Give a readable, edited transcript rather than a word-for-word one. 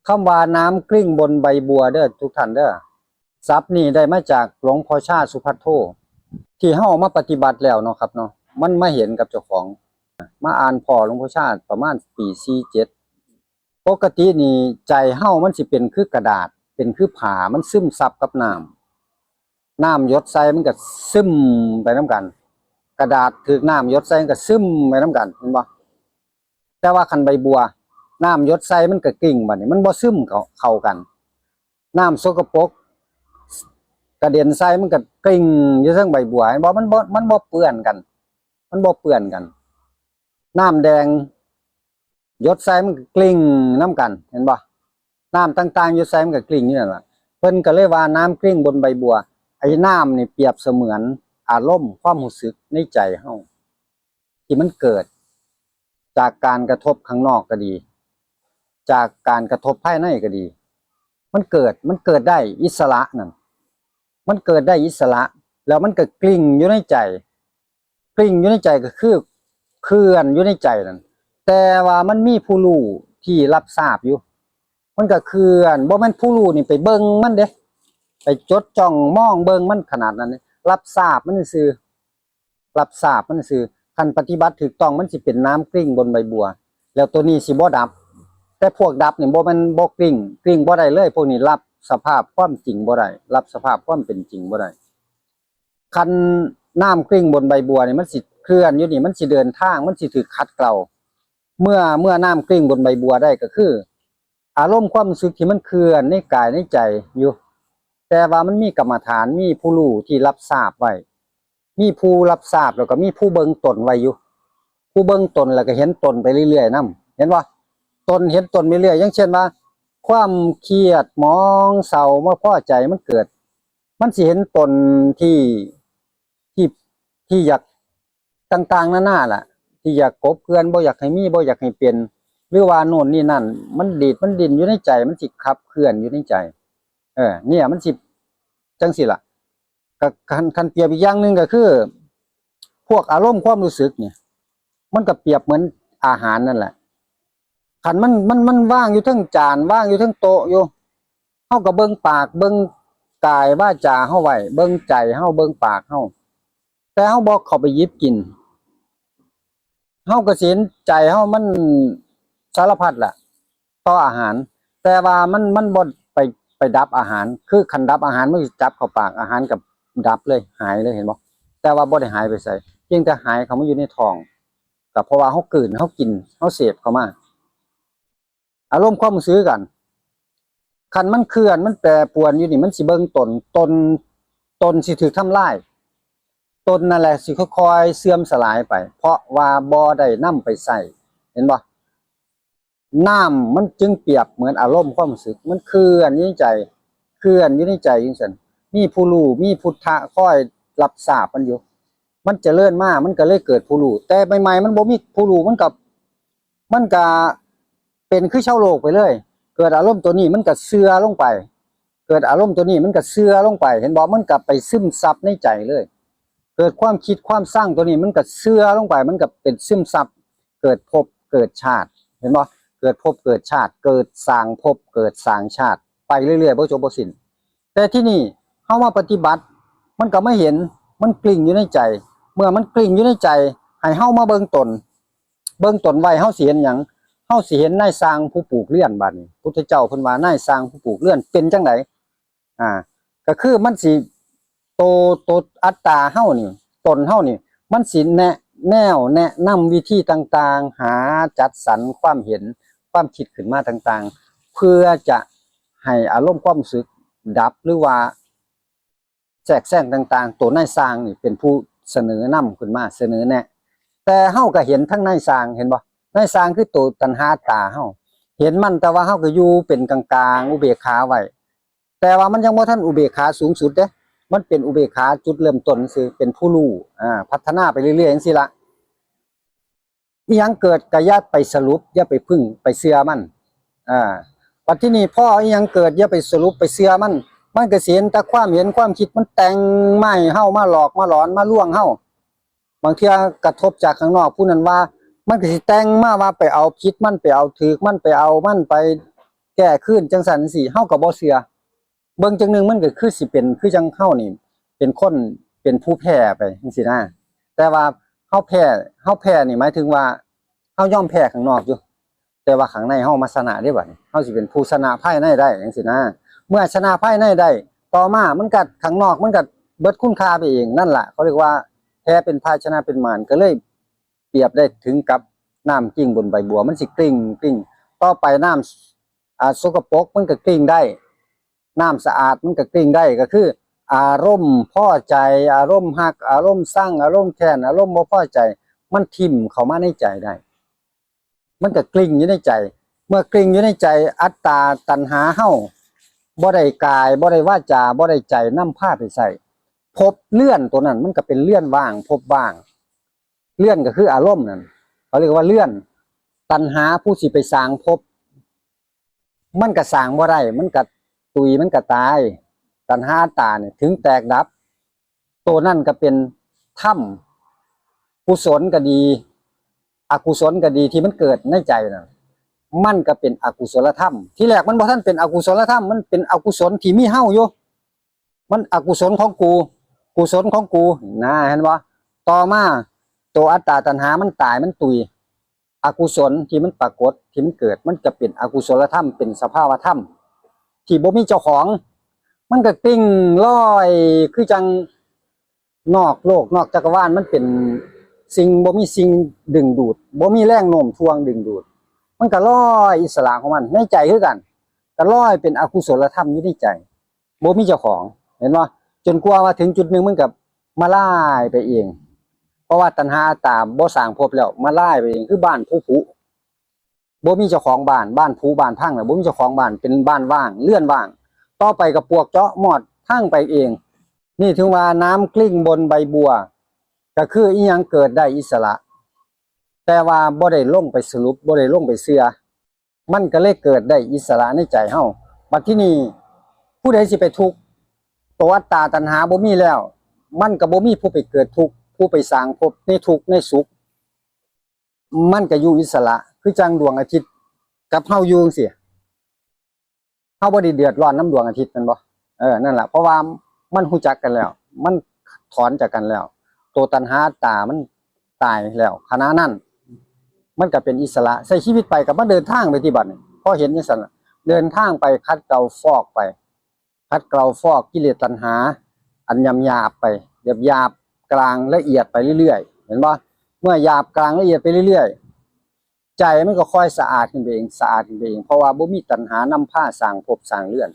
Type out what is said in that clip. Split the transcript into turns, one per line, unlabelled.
คำว่าน้ำกลิ้งบนใบบัวเด้อทุกท่านเด้อศัพท์นี้ได้มาจากหลวงพ่อชาสุภัทโทที่เฮามาปฏิบัติแล้วเนาะครับเนาะมันมาเห็นกับเจ้าของมาอ่านพ่อหลวงพ่อชาประมาณปี47ปกตินี่ใจเฮามันสิเป็นคือกระดาษเป็นคือผ้ามันซึมซับกับน้ำหยดใส่มันก็ซึมไปน้ำกันกระดาษถูกน้ำหยดใส่มันก็ซึมไปน้ำกันเห็นบ่แต่ว่าคันใบบัวน้ำหยดใส่มันก็กลิ้งบัดนี้มันบ่ซึมเข้ากันน้ำสกปรกกระเด็นใส่มันก็กลิ้งอยู่เทิงใบบัวเห็นบ่มันบ่เปื้อนกันมันบ่เปื้อนกันน้ำแดงหยดใส่มันก็กลิ้งน้ำกันเห็นบ่น้ำต่างๆหยดใส่มันก็กลิ้งอยู่นั่นล่ะเพิ่นก็เลยว่าน้ำกลิ้งบนใบบัวไอ้น้ำนี่เปรียบเสมือนอารมณ์ความรู้สึกในใจเฮาที่มันเกิดจากการกระทบข้างนอกก็ดีจากการกระทบภายในก็ดีมันเกิดได้อิสระนั่นมันเกิดได้อิสระแล้วมันก็กลิ้งอยู่ในใจกลิ้งอยู่ในใจก็คือเคลื่อนอยู่ในใจนั่นแต่ว่ามันมีผู้รู้ที่รับทราบอยู่มันก็เคลื่อนบ่แม่นผู้รู้นี่ไปเบิ่งมันเด้ไปจดจ้องมองเบิ่งมันขนาดนั้นรับทราบมันซื่อรับทราบมันซื่อคันปฏิบัติถูกต้องมันสิเป็นน้ำกลิ้งบนใบบัวแล้วตัวนี้สิบ่ดับแต่พวกดับนี่บ่แม่นบ่กลิ้งบ่ได้เลยพวกนี้รับสภาพความจริงบ่ได้รับสภาพความเป็นจริงบ่ได้คันน้ำกลิ้งบนใบบัวนี่มันสิเคลื่อนอยู่นี่มันสิเดินทางมันสิถูกขัดเกลาเมื่อน้ำกลิ้งบนใบบัวได้ก็คืออารมณ์ความรู้สึกที่มันเคลื่อนในกายในใจอยู่แต่ว่ามันมีกรรมฐานมีผู้รู้ที่รับทราบไว้มีผู้รับทราบแล้วก็มีผู้เบิ่งตนไว้อยู่ผู้เบิ่งตนแล้วก็เห็นตนไปเรื่อยๆนํเห็นบ่ตนเห็นตนไปเรื่อยอย่างเช่นว่าความเครียดหมองเศร้าบ่พอใจมันเกิดมันสิเห็นตนที่ที่ที่อยากต่างๆนานาล่ะที่อยากกบเกลื่อนบ่อยากให้มีบ่อยากให้เป็นหรือว่าโน่นนี่นั่นมันดีดมันดิ้นอยู่ในใจมันสิขับเคลื่อนอยู่ในใจเนี่ยมันสิจังสิล่ะก็คันเปรียบอีกอย่างนึงก็คือพวกอารมณ์ความรู้สึกเนี่ยมันก็เปรียบเหมือนอาหารนั่นแหละคันมันว่างอยู่ทั้งจานว่างอยู่ทั้งโต๊ะอยู่เฮาก็เบิ่งปากเบิ่งกายวาจาเฮาไว้เบิ่งใจเฮาเบิ่งปากเฮาแต่เฮาบ่เข้าไปหยิบกินเฮาก็สิเห็นใจเฮามันสารพัดล่ะต่ออาหารแต่ว่ามันบ่ไปดับอาหารคือคันดับอาหารมันสิจับเข้าปากอาหารกับดับเลยหายเลยเห็นบ่แต่ว่าบ่ได้หายไปไสเพียงแต่หายเข้ามาอยู่ในท้องก็เพราะว่าเฮากลืนเฮากินเฮาเสพเข้ามาอารมณ์ความรู้สึกกันคันมันเคลื่อนมันแปรปรวนอยู่นี่มันสิเบิ่งตนสิถูกทำลายตนนั่นแหละสิค่อยๆเสื่อมสลายไปเพราะว่าบ่ได้นำไปใช้เห็นบ่น้ำมันจึงเปรียบเหมือนอารมณ์ความรู้สึกมันเคลื่อนอยู่ในใจเคลื่อนอยู่ในใจจังซั่นมีผู้รู้มีพุทธะคอยรับทราบมันอยู่มันเจริญมามันก็เลยเกิดผู้รู้แต่ใหม่ๆมันบ่มีผู้รู้มันก็เป็นคือชาวโลกไปเลยเกิดอารมณ์ตัวนี้มันก็เสื่อลงไปเกิดอารมณ์ตัวนี้มันก็เสื่อลงไปเห็นบ่มันก็ไปซึมซับในใจเลยเกิดความคิดความสร้างตัวนี้มันก็เสื่อลงไปมันก็เป็นซึมซับเกิดภพเกิดชาติเห็นบ่เกิดภพเกิดชาติเกิดสร้างภพเกิดสร้างชาติไปเรื่อยๆบ่จบบ่สิ้นแต่ที่นี่เฮามาปฏิบัติมันก็ไม่เห็นมันกลิ้งอยู่ในใจเมื่อมันกลิ้งอยู่ในใจให้เฮามาเบิ่งตนไว้เฮาสิเห็นหยังเฮาสิเห็นนายสร้างผู้ปลูกเรือนบัดนี้พุทธเจ้าเพิ่นว่านายสร้างผู้ปลูกเรือนเป็นจังไดอ่าก็คือมันสิโตอัตตาเฮานี่ตนเฮานี่มันสิแนะนำวิธีต่างๆหาจัดสรรความเห็นความคิดขึ้นมาต่างๆเพื่อจะให้อารมณ์ความรู้สึกดับหรือว่าแทรกแซงต่างๆตัวนายสร้างนี่เป็นผู้เสนอนำขึ้นมาเสนอแนะแต่เฮาก็เห็นทั้งนายสร้างเห็นบ่นายสร้างคือตัวตัณหาตาเฮาเห็นมันแต่ว่าเฮาก็อยู่เป็นกลางๆอุเบกขาไว้แต่ว่ามันยังบ่ทันอุเบกขาสูงสุดเด้มันเป็นอุเบกขาจุดเริ่มต้นคือเป็นผู้รู้พัฒนาไปเรื่อยๆจังซี่ล่ะอีหยังเกิดก็อย่าไปสรุปอย่าไปพึ่งไปเชื่อมันปัจจุบันนี้พออีหยังเกิดอย่าไปสรุปไปเชื่อมันก็สิเห็นแต่ความเห็นความคิดมันแต่งมาให้เฮามาหลอกมาหลอนมาลวงเฮาบางเที่ยกระทบจากข้างนอกผู้นั้นว่ามันก็สิแต่งมาว่าไปเอาผิดมันไปเอาถูกมันไปเอามันไป แก้คืนจังซั่นจังซี่เฮาก็บ่เชื่อเบิ่งจังหนึงมันก็คือสิเป็นคือจังเฮานี่เป็นคนเป็นผู้แพ้ไปจังซี่นะแต่ว่าเฮาแพ้นี่หมายถึงว่าเฮายอมแพ้ข้างนอกอยู่แต่ว่าข้างในเฮามาชนะได้บัดนี้เฮาสิเป็นผู้ชนะภายในได้จังซี่นะเมื่อชนะภายในได้ต่อมามันก็ข้างนอกมันก็เบิดคุณค่าไปเองนั่นล่ะเขาเรียกว่าแพ้เป็นพาชนะเป็นมารก็เลยเปรียบได้ถึงกับน้ำกิ้งบนใบบัวมันสิกลิ้งต่อไปน้ำสกปรกมันก็กลิ้งได้น้ำสะอาดมันก็กลิ้งได้ก็คืออารมณ์พอใจอารมณ์ฮักอารมณ์สั่งอารมณ์แค้นอารมณ์บ่พอใจมันทิ่มเข้ามาในใจได้มันก็กลิ้งอยู่ในใจเมื่อกลิ้งอยู่ในใจอัตตาตัณหาเฮาบ่ได้กายบ่ได้วาจาบ่ได้ใจนำพาไปใส่ภพเลื่อนตัวนั้นมันก็เป็นเลื่อนว่างภพว่างเลื่อนก็คืออารมณ์นั่นเขาเรียกว่าเลื่อนตัณหาผู้สิไปสร้างภพมันก็สร้างบ่ได้มันก็ตุยมันก็ตายตัณหาตาเนี่ยถึงแตกดับตัวนั่นก็เป็นถ้ำกุศลก็ดีอกุศลก็ดีที่มันเกิดในใจน่ะมันก็เป็นอกุศลธรรมที่แรกมันบ่ทันเป็นอกุศลธรรมมันเป็นอกุศลที่มีเฮาอยู่มันอกุศลของกูกุศลของกูนะเห็นบ่ต่อมาตัวอัตตาตัณหามันตายมันตุยอกุศลที่มันปรากฏที่มันเกิดมันจะเป็นอกุศลธรรมเป็นสภาวธรรมที่บ่มีเจ้าของมันก็ติ้งลอยคือจังนอกโลกนอกจักรวาลมันเป็นสิ่งบ่มีสิ่งดึงดูดบ่มีแรงโน้มถ่วงดึงดูดมันก็ลอยอิสระของมันในใจคือกันก็ลอยเป็นอกุศลธรรมอยู่ในใจบ่มีเจ้าของเห็นบ่จนกว่ามาถึงจุดหนึ่งมันก็มาล่ายไปเองเพราะว่าตัณหาตามบ่สร้างภพแล้วมาล่ายไปเองคือบ้านผู้ผุบ่มีเจ้าของบ้านผุบ้านพังแล้วบ่มีเจ้าของบ้านเป็นบ้านว่างเลื่อนว่างต่อไปก็ปวกเจาะมอดพังไปเองนี่ถึงว่าน้ำกลิ้งบนใบบัวก็คืออีหยังเกิดได้อิสระแต่ว่าบ่ได้ลงไปสรุปบ่ได้ลงไปเชื่อมันก็เลยเกิดได้อิสระในใจเฮาบัดที่นี่ผู้ใดสิไปทุกข์ตัวอัตตาตัณหาบ่มีแล้วมันก็บ่มีผู้ไปเกิดทุกข์ผู้ไปสร้างภพในทุกข์ในสุขมันก็อยู่อิสระคือจังดวงอาทิตย์กับเฮาอยู่จังซี่เฮาบ่ได้เดือดร้อนน้ำดวงอาทิตย์แม่นบ่นั่นล่ะเพราะว่ามันรู้จักกันแล้วมันถอนจากกันแล้วตัวตัณหาตามันตายแล้วขณะนั้นมันก็เป็นอิสระใช้ชีวิตไปกับมันเดินทางไปที่บัดนี้พอเห็นจังซั่นล่ะเดินทางไปคัดเกลาฟอกไปคัดเกลาฟอกกิเลสตัณหาอันหยาบๆไปหยาบกลางละเอียดไปเรื่อยๆเห็นบ่เมื่อหยาบกลางละเอียดไปเรื่อยๆใจมันก็ค่อยสะอาดขึ้นไปเองสะอาดขึ้นไปเองเพราะว่าบ่มีตัณหานำพาสร้างภพสร้างเรือน